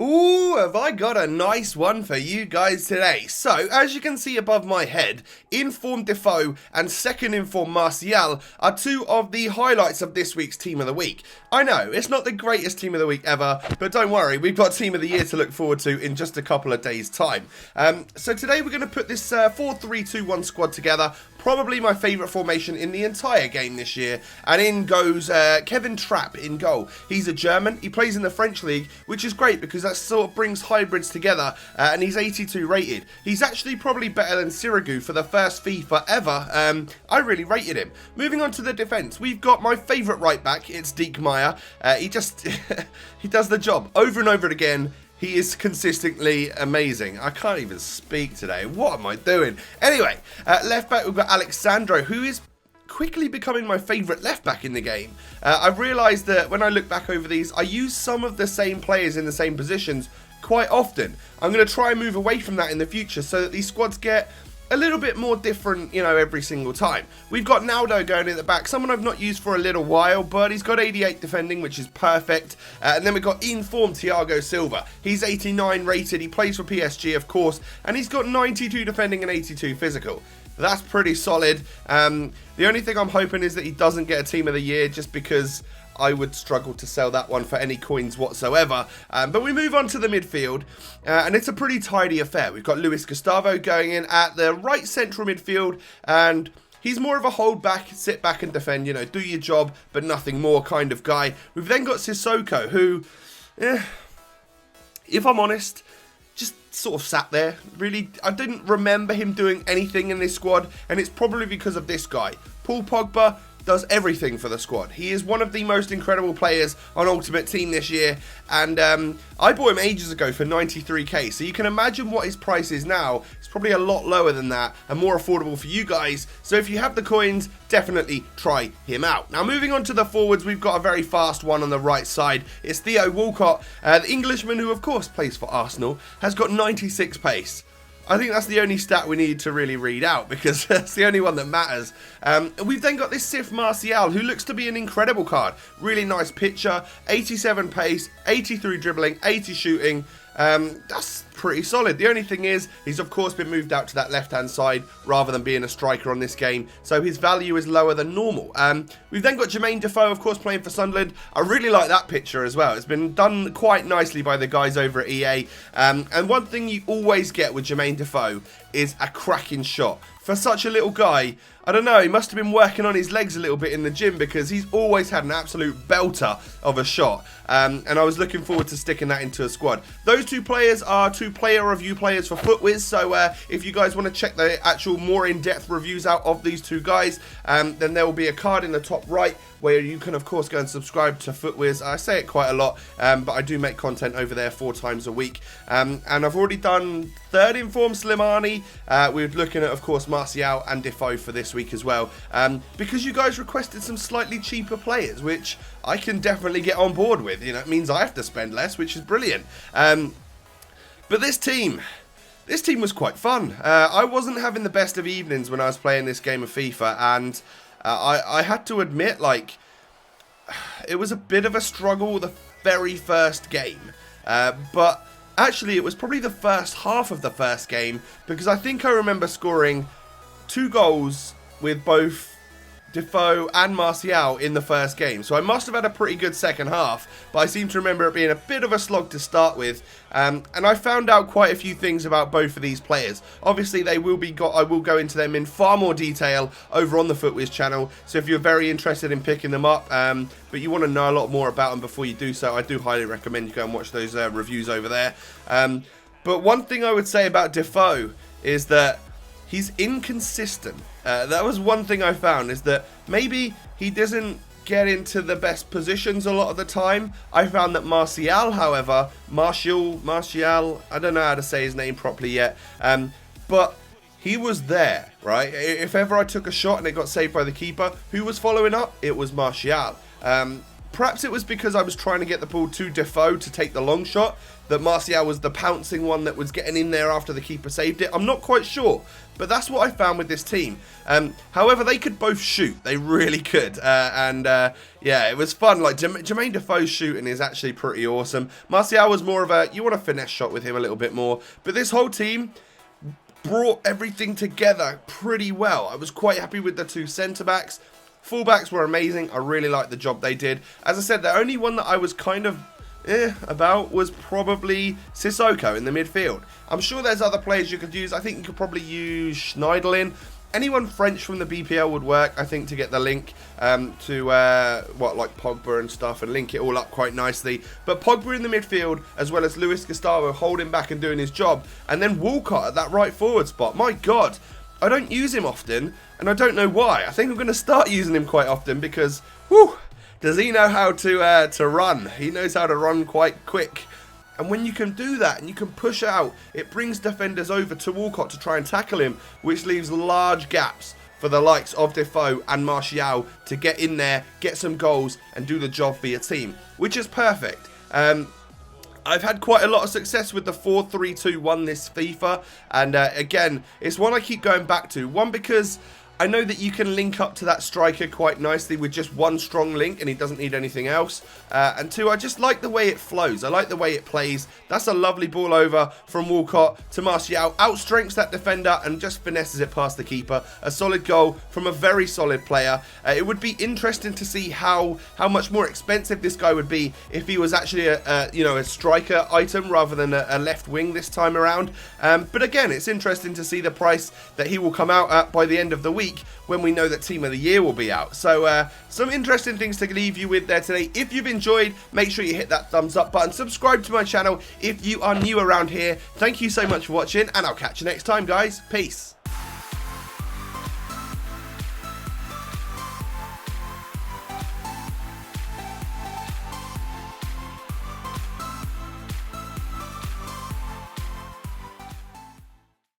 Ooh, have I got a nice one for you guys today. So, as you can see above my head, Informed Defoe and second Informed Martial are two of the highlights of this week's Team of the Week. I know, it's not the greatest Team of the Week ever, but don't worry, we've got Team of the Year to look forward to in just a couple of days' time. So today we're going to put this 4-3-2-1 squad together. Probably my favourite formation in the entire game this year. And in goes Kevin Trapp in goal. He's a German. He plays in the French league, which is great because that sort of brings hybrids together. And he's 82 rated. He's actually probably better than Sirigu for the first FIFA ever. I really rated him. Moving on to the defence, we've got my favourite right back. It's Deke Meyer. He just he does the job over and over again. He is consistently amazing. I can't even speak today. What am I doing? Anyway, left back we've got Alexandro, who is quickly becoming my favourite left back in the game. I've realised that when I look back over these, I use some of the same players in the same positions quite often. I'm going to try and move away from that in the future so that these squads get a little bit more different, every single time. We've got Naldo going in the back, someone I've not used for a little while, but he's got 88 defending, which is perfect. And then we've got informed Thiago Silva. He's 89 rated, he plays for PSG, of course, and he's got 92 defending and 82 physical. That's pretty solid. The only thing I'm hoping is that he doesn't get a Team of the Year, just because I would struggle to sell that one for any coins whatsoever. But we move on to the midfield, and it's a pretty tidy affair. We've got Luis Gustavo going in at the right central midfield, and he's more of a hold back, sit back and defend, do your job, but nothing more kind of guy. We've then got Sissoko, who, if I'm honest, just sort of sat there. Really, I didn't remember him doing anything in this squad, and it's probably because of this guy. Paul Pogba does everything for the squad. He is one of the most incredible players on Ultimate Team this year, and I bought him ages ago for 93k, so you can imagine what his price is now. It's probably a lot lower than that and more affordable for you guys, so if you have the coins, definitely try him out. Now moving on to the forwards, we've got a very fast one on the right side. It's Theo Walcott, the Englishman who of course plays for Arsenal, has got 96 pace. I think that's the only stat we need to really read out, because that's the only one that matters. We've then got this Sif Martial, who looks to be an incredible card. Really nice picture, 87 pace, 83 dribbling, 80 shooting. That's pretty solid. The only thing is, he's of course been moved out to that left-hand side rather than being a striker on this game, so his value is lower than normal. We've then got Jermaine Defoe, of course, playing for Sunderland. I really like that picture as well. It's been done quite nicely by the guys over at EA. And one thing you always get with Jermaine Defoe is a cracking shot. For such a little guy, I don't know, he must have been working on his legs a little bit in the gym, because he's always had an absolute belter of a shot. And I was looking forward to sticking that into a squad. Those two players are two player review players for FUTWIZ, so if you guys want to check the actual more in-depth reviews out of these two guys, then there will be a card in the top right where you can of course go and subscribe to FUTWIZ. I say it quite a lot, but I do make content over there 4 times a week. And I've already done third informed Slimani. We're looking at of course Martial and Defoe for this week as well, because you guys requested some slightly cheaper players, which I can definitely get on board with. It means I have to spend less, which is brilliant. But this team was quite fun. I wasn't having the best of evenings when I was playing this game of FIFA, and I had to admit, it was a bit of a struggle the very first game. But actually, it was probably the first half of the first game, because I think I remember scoring 2 goals with both Defoe and Martial in the first game. So I must have had a pretty good second half, but I seem to remember it being a bit of a slog to start with. And I found out quite a few things about both of these players. Obviously, I will go into them in far more detail over on the FUTWIZ channel. So if you're very interested in picking them up, but you want to know a lot more about them before you do so, I do highly recommend you go and watch those reviews over there. But one thing I would say about Defoe is that he's inconsistent. That was one thing I found, is that maybe he doesn't get into the best positions a lot of the time. I found that Martial, however, Martial, I don't know how to say his name properly yet, but he was there, right? If ever I took a shot and it got saved by the keeper, who was following up? It was Martial. Perhaps it was because I was trying to get the ball to Defoe to take the long shot, that Martial was the pouncing one that was getting in there after the keeper saved it. I'm not quite sure, but that's what I found with this team. However, they could both shoot. They really could. Yeah, it was fun. Like, Jermaine Defoe's shooting is actually pretty awesome. Martial was more of a, you want a finesse shot with him a little bit more. But this whole team brought everything together pretty well. I was quite happy with the two centre-backs. Fullbacks were amazing. I really liked the job they did. As I said, the only one that I was kind of about was probably Sissoko in the midfield. I'm sure there's other players you could use. I think you could probably use Schneiderlin. Anyone French from the BPL would work, I think, to get the link to like Pogba and stuff, and link it all up quite nicely. But Pogba in the midfield, as well as Luis Gustavo holding back and doing his job, and then Walcott at that right forward spot. My God, I don't use him often, and I don't know why. I think I'm going to start using him quite often because, whew, does he know how to run? He knows how to run quite quick. And when you can do that and you can push out, it brings defenders over to Walcott to try and tackle him, which leaves large gaps for the likes of Defoe and Martial to get in there, get some goals, and do the job for your team, which is perfect. I've had quite a lot of success with the 4-3-2-1 this FIFA, and again, it's one I keep going back to. One, because I know that you can link up to that striker quite nicely with just one strong link and he doesn't need anything else. And two, I just like the way it flows. I like the way it plays. That's a lovely ball over from Walcott to Martial. Outstrengths that defender and just finesses it past the keeper. A solid goal from a very solid player. It would be interesting to see how much more expensive this guy would be if he was actually a striker item rather than a left wing this time around. But again, it's interesting to see the price that he will come out at by the end of the week, when we know that Team of the Year will be out. So some interesting things to leave you with there today. If you've enjoyed, make sure you hit that thumbs up button. Subscribe to my channel if you are new around here. Thank you so much for watching, and I'll catch you next time, guys. Peace.